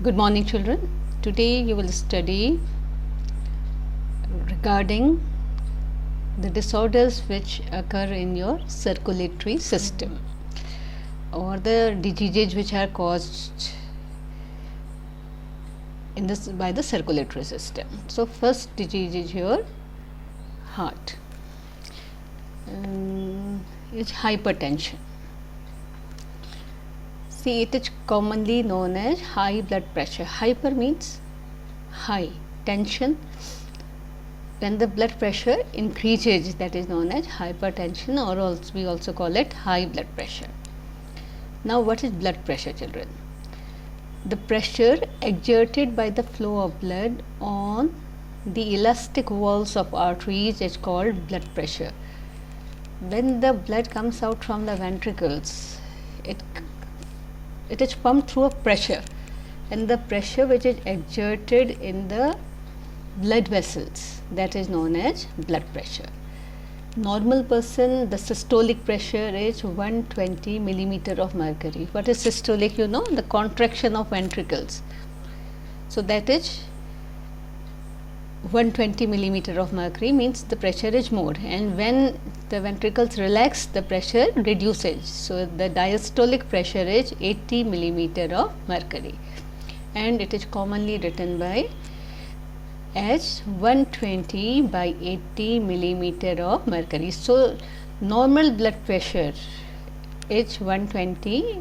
Good morning, children. Today you will study regarding the disorders which occur in your circulatory system or the diseases which are caused in this by the circulatory system. So, first disease is your heart. It's hypertension. See, it is commonly known as high blood pressure. Hyper means high, tension. When the blood pressure increases, that is known as hypertension, or also we also call it high blood pressure. Now, what is blood pressure, children? The pressure exerted by the flow of blood on the elastic walls of arteries is called blood pressure. When the blood comes out from the ventricles, it is pumped through a pressure, and the pressure which is exerted in the blood vessels, that is known as blood pressure. Normal person, the systolic pressure is 120 millimeter of mercury. What is systolic? You know, the contraction of ventricles. So that is 120 millimeter of mercury, means the pressure is more, and when the ventricles relax, the pressure reduces. So the diastolic pressure is 80 millimeter of mercury, and it is commonly written by as 120 by 80 millimeter of mercury. So normal blood pressure is 120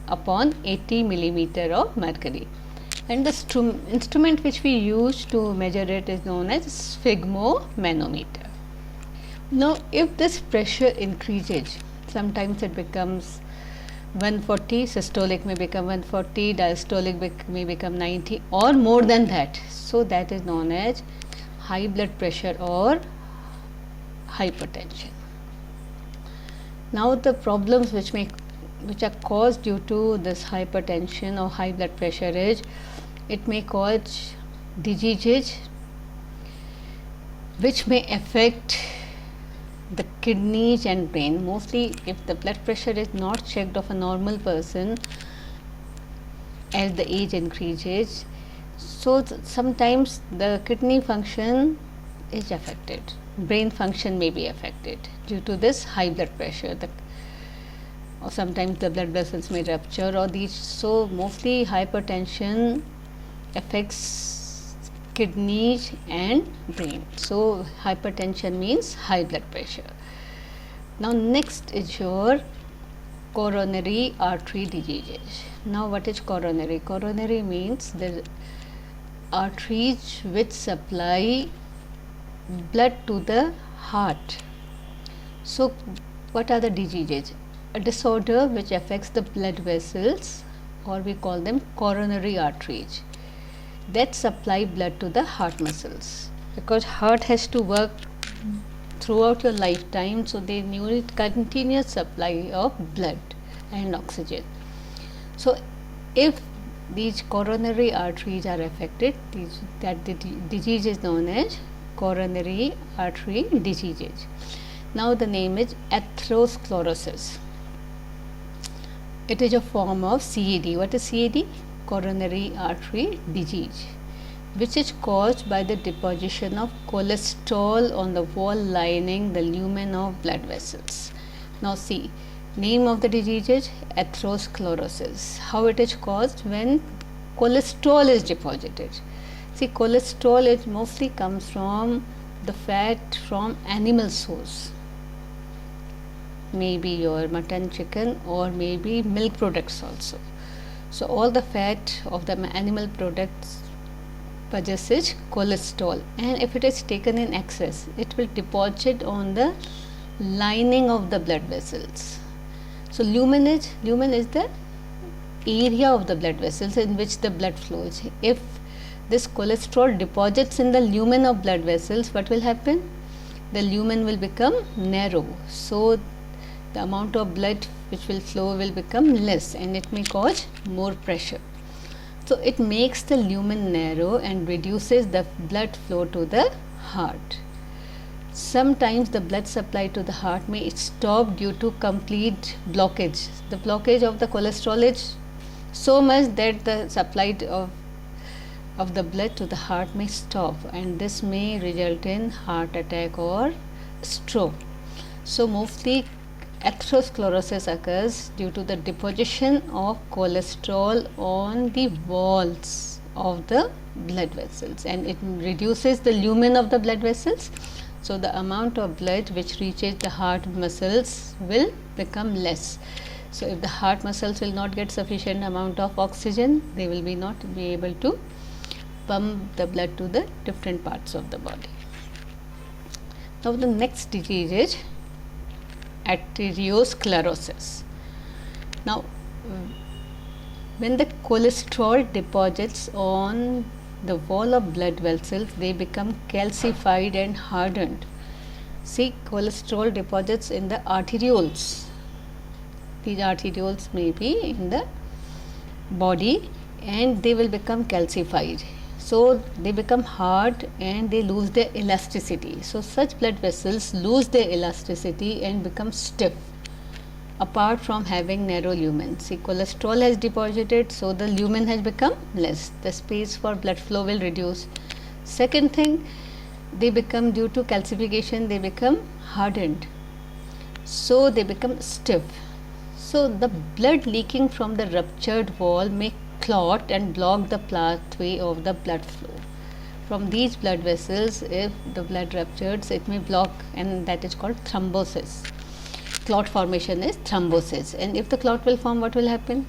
upon 80 millimeter of mercury, and the instrument which we use to measure it is known as sphygmomanometer. Now, if this pressure increases, sometimes it becomes 140, systolic may become 140, diastolic may become 90 or more than that. So that is known as high blood pressure or hypertension. Now, the problems which are caused due to this hypertension or high blood pressure is, it may cause diseases which may affect the kidneys and brain. Mostly, if the blood pressure is not checked of a normal person as the age increases, so sometimes the kidney function is affected, brain function may be affected due to this high blood pressure. Or sometimes the blood vessels may rupture, or these. So mostly hypertension affects kidneys and brain. So hypertension means high blood pressure. Now next is your coronary artery diseases. Now what is coronary? Coronary means the arteries which supply blood to the heart. So what are the diseases? A disorder which affects the blood vessels, or we call them coronary arteries, that supply blood to the heart muscles, because heart has to work throughout your lifetime, so they need continuous supply of blood and oxygen. So if these coronary arteries are affected, that the disease is known as coronary artery diseases. Now the name is atherosclerosis. It is a form of CAD. What is CAD? Coronary artery disease, which is caused by the deposition of cholesterol on the wall lining the lumen of blood vessels. Now see, name of the disease is atherosclerosis. How it is caused? When cholesterol is deposited. See, cholesterol mostly comes from the fat from animal source, maybe your mutton, chicken, or maybe milk products also. So all the fat of the animal products possesses cholesterol, and if it is taken in excess, it will deposit on the lining of the blood vessels. So lumen is the area of the blood vessels in which the blood flows. If this cholesterol deposits in the lumen of blood vessels, what will happen? The lumen will become narrow, so the amount of blood which will flow will become less, and it may cause more pressure. So it makes the lumen narrow and reduces the blood flow to the heart. Sometimes the blood supply to the heart may stop due to complete blockage. The blockage of the cholesterol is so much that the supply of the blood to the heart may stop, and this may result in heart attack or stroke. So mostly atherosclerosis occurs due to the deposition of cholesterol on the walls of the blood vessels, and it reduces the lumen of the blood vessels. So the amount of blood which reaches the heart muscles will become less. So if the heart muscles will not get sufficient amount of oxygen, they will not be able to pump the blood to the different parts of the body. Now the next disease is arteriosclerosis. Now when the cholesterol deposits on the wall of blood vessels, they become calcified and hardened. See, cholesterol deposits in the arterioles. These arterioles may be in the body, and they will become calcified. So they become hard and they lose their elasticity. So such blood vessels lose their elasticity and become stiff, apart from having narrow lumen. See, cholesterol has deposited, so the lumen has become less. The space for blood flow will reduce. Second thing, they become, due to calcification, they become hardened. So they become stiff. So the blood leaking from the ruptured wall may clot and block the pathway of the blood flow. From these blood vessels, if the blood ruptures, it may block, and that is called thrombosis. Clot formation is thrombosis, and if the clot will form, what will happen?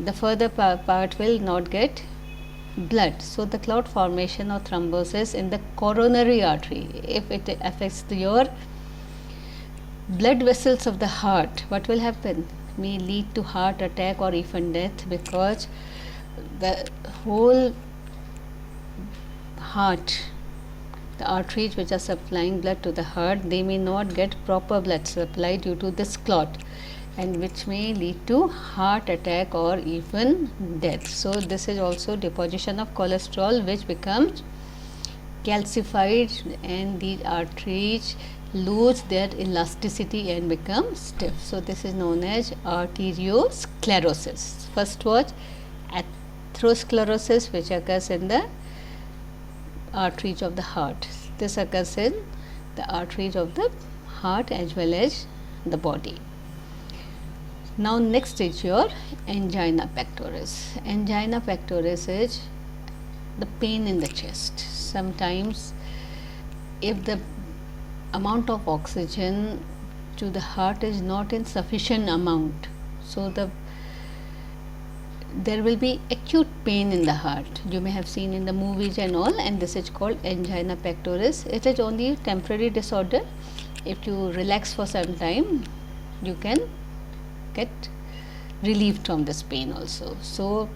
The further part will not get blood. So the clot formation or thrombosis in the coronary artery, if it affects your blood vessels of the heart, what will happen? May lead to heart attack or even death, because the whole heart, the arteries which are supplying blood to the heart, they may not get proper blood supply due to this clot, and which may lead to heart attack or even death. So this is also deposition of cholesterol which becomes calcified, and the arteries lose their elasticity and become stiff. So this is known as arteriosclerosis. First was atherosclerosis, which occurs in the arteries of the heart. This occurs in the arteries of the heart as well as the body. Now next is your angina pectoris. Angina pectoris is the pain in the chest. Sometimes if the amount of oxygen to the heart is not in sufficient amount, so there will be acute pain in the heart. You may have seen in the movies and all, and this is called angina pectoris. It is only a temporary disorder. If you relax for some time, you can get relieved from this pain also. So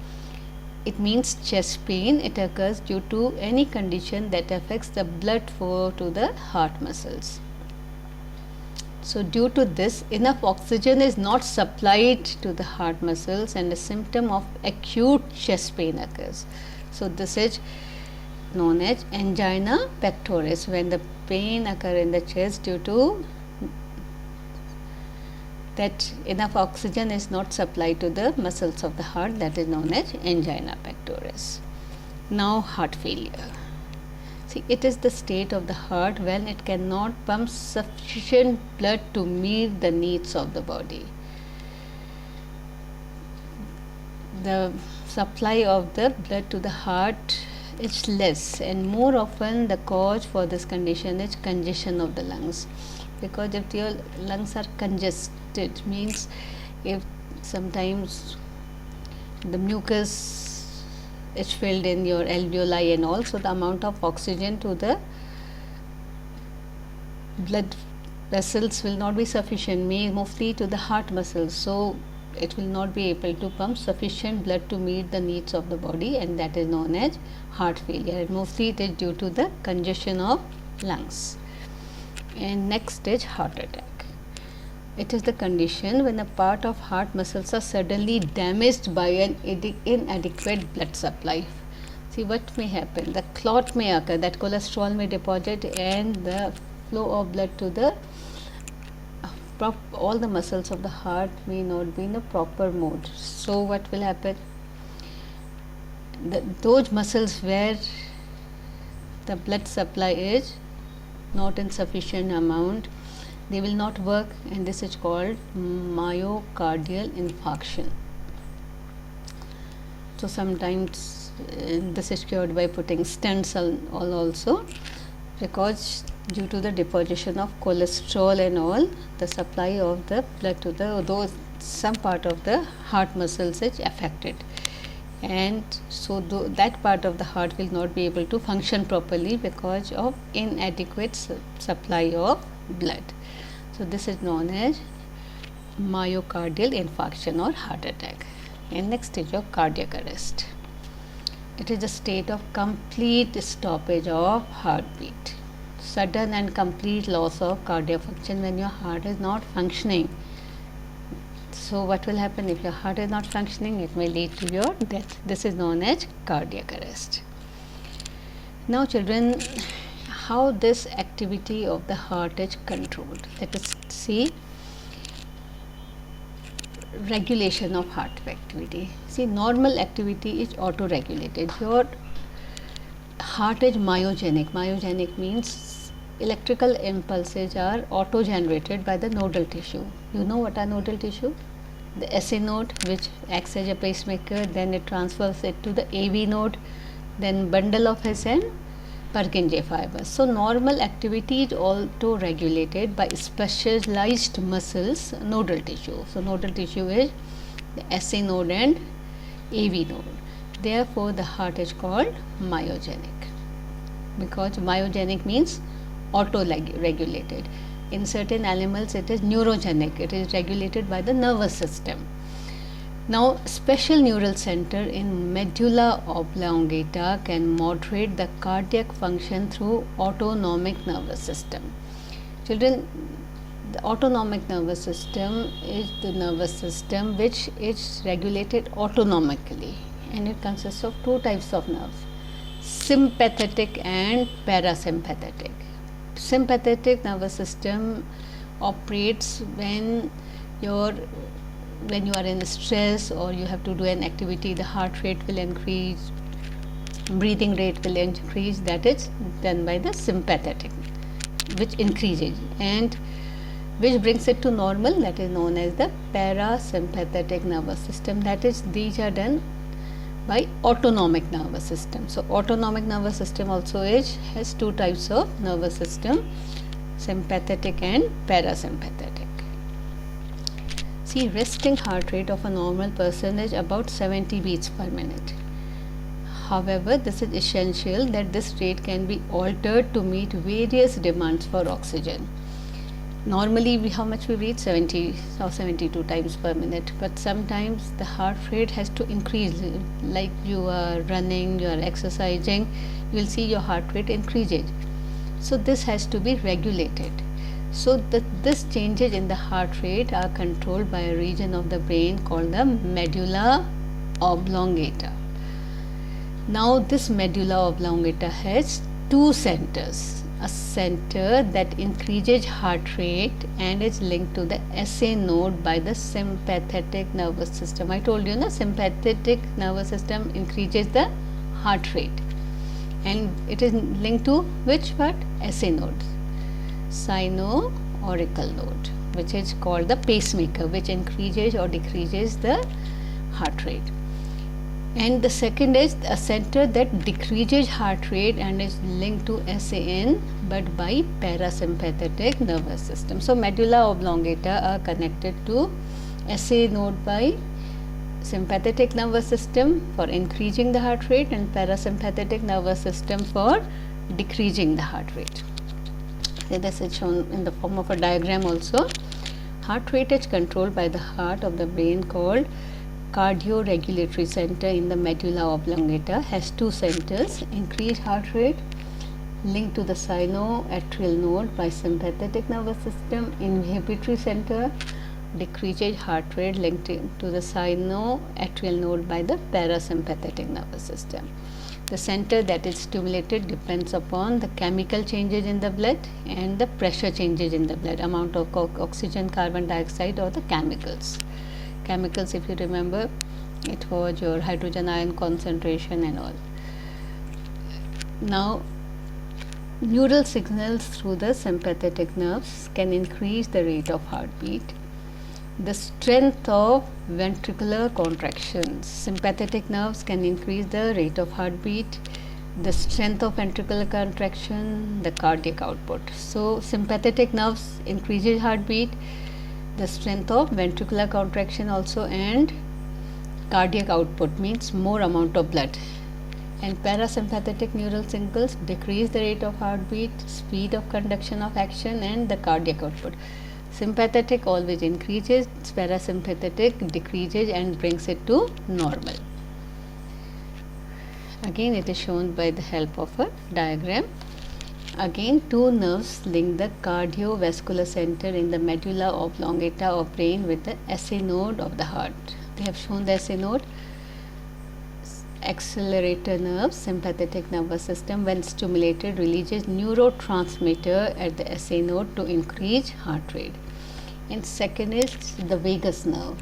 it means chest pain. It occurs due to any condition that affects the blood flow to the heart muscles. So due to this, enough oxygen is not supplied to the heart muscles, and a symptom of acute chest pain occurs. So this is known as angina pectoris, when the pain occurs in the chest due to that enough oxygen is not supplied to the muscles of the heart. That is known as angina pectoris. Now heart failure. See, it is the state of the heart when it cannot pump sufficient blood to meet the needs of the body. The supply of the blood to the heart is less, and more often the cause for this condition is congestion of the lungs. Because if your lungs are congested, means if sometimes the mucus is filled in your alveoli and all, so the amount of oxygen to the blood vessels will not be sufficient, mostly to the heart muscles. So it will not be able to pump sufficient blood to meet the needs of the body, and that is known as heart failure. And mostly it is due to the congestion of lungs. And next is heart attack. It is the condition when a part of heart muscles are suddenly damaged by an inadequate blood supply. See, what may happen? The clot may occur, that cholesterol may deposit, and the flow of blood to the all the muscles of the heart may not be in a proper mode. So what will happen? Those muscles where the blood supply is not in sufficient amount, they will not work, and this is called myocardial infarction. So sometimes this is cured by putting stents also, because due to the deposition of cholesterol and all, the supply of the blood to those some part of the heart muscles is affected, and so that part of the heart will not be able to function properly because of inadequate supply of blood. So this is known as myocardial infarction or heart attack. And next is your cardiac arrest. It is a state of complete stoppage of heartbeat, sudden and complete loss of cardiac function when your heart is not functioning. So what will happen if your heart is not functioning? It may lead to your death. This is known as cardiac arrest. Now children, how this activity of the heart is controlled? Let us see. Regulation of heart activity. See, normal activity is auto-regulated. Your heart is myogenic. Myogenic means electrical impulses are auto-generated by the nodal tissue. You know what are nodal tissue? The SA node, which acts as a pacemaker, then it transfers it to the AV node, then bundle of His and Purkinje fibers. So normal activity is auto-regulated by specialized muscles, nodal tissue. So nodal tissue is the SA node and AV node. Therefore, the heart is called myogenic, because myogenic means auto-regulated. In certain animals, it is neurogenic. It is regulated by the nervous system. Now, special neural center in medulla oblongata can moderate the cardiac function through autonomic nervous system. Children, the autonomic nervous system is the nervous system which is regulated autonomically, and it consists of two types of nerves: sympathetic and parasympathetic. Sympathetic nervous system operates when you are in stress or you have to do an activity. The heart rate will increase, breathing rate will increase. That is done by the sympathetic, which increases, and which brings it to normal. That is known as the parasympathetic nervous system. That is, these are done by autonomic nervous system. So autonomic nervous system also has two types of nervous system: sympathetic and parasympathetic. See, resting heart rate of a normal person is about 70 beats per minute. However, this is essential that this rate can be altered to meet various demands for oxygen. Normally, how much we breathe? 70 or 72 times per minute. But sometimes the heart rate has to increase. Like you are running, you are exercising, you will see your heart rate increases. So this has to be regulated. So this changes in the heart rate are controlled by a region of the brain called the medulla oblongata. Now this medulla oblongata has two centers. A center that increases heart rate and is linked to the SA node by the sympathetic nervous system. I told you, sympathetic nervous system increases the heart rate, and it is linked to which part? SA node, sino-auricle node, which is called the pacemaker, which increases or decreases the heart rate. And the second is a center that decreases heart rate and is linked to SAN but by parasympathetic nervous system. So medulla oblongata are connected to SA node by sympathetic nervous system for increasing the heart rate and parasympathetic nervous system for decreasing the heart rate. So this is shown in the form of a diagram also. Heart rate is controlled by the heart of the brain called cardio-regulatory center in the medulla oblongata. Has two centers: increased heart rate linked to the sino-atrial node by sympathetic nervous system, inhibitory center decreases heart rate linked to the sino-atrial node by the parasympathetic nervous system. The center that is stimulated depends upon the chemical changes in the blood and the pressure changes in the blood, amount of oxygen, carbon dioxide, or the chemicals. Chemicals, if you remember, it was your hydrogen ion concentration and all. Now, neural signals through the sympathetic nerves can increase the rate of heartbeat, the strength of ventricular contractions. Sympathetic nerves can increase the rate of heartbeat, the strength of ventricular contraction, the cardiac output. So, sympathetic nerves increases heartbeat, the strength of ventricular contraction also, and cardiac output means more amount of blood. And parasympathetic neural signals decrease the rate of heartbeat, speed of conduction of action, and the cardiac output. Sympathetic always increases, parasympathetic decreases and brings it to normal. Again, it is shown by the help of a diagram. Again, two nerves link the cardiovascular center in the medulla oblongata of brain with the SA node of the heart. They have shown the SA node. Accelerator nerve, sympathetic nervous system, when stimulated, releases neurotransmitter at the SA node to increase heart rate. And second is the vagus nerve.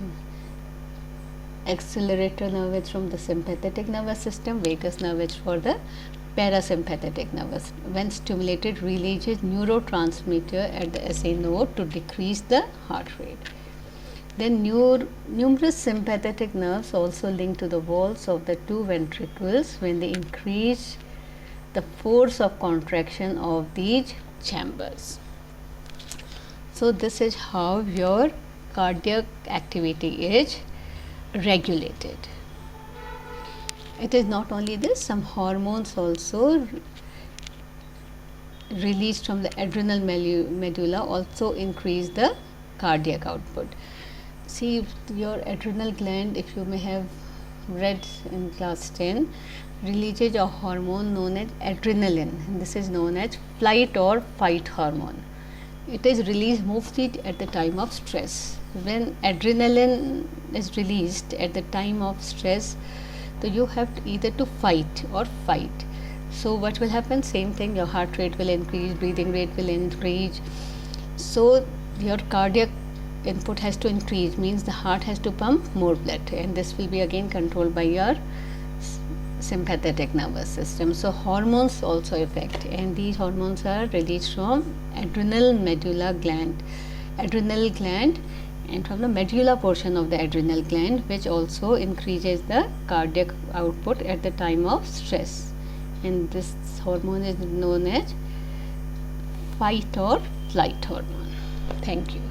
Accelerator nerve is from the sympathetic nervous system, vagus nerve is for the parasympathetic nervous. When stimulated, releases neurotransmitter at the SA node to decrease the heart rate. Then numerous sympathetic nerves also link to the walls of the two ventricles when they increase the force of contraction of these chambers. So, this is how your cardiac activity is regulated. It is not only this, some hormones also released from the adrenal medulla also increase the cardiac output. See, your adrenal gland, if you may have read in class 10, releases a hormone known as adrenaline, and this is known as flight or fight hormone. It is released mostly at the time of stress. When adrenaline is released at the time of stress, so you have to either to fight or fight. So what will happen? Same thing, your heart rate will increase, breathing rate will increase. So your cardiac input has to increase, means the heart has to pump more blood, and this will be again controlled by your sympathetic nervous system. So hormones also affect, and these hormones are released from adrenal gland, and from the medulla portion of the adrenal gland, which also increases the cardiac output at the time of stress. And this hormone is known as fight or flight hormone. Thank you.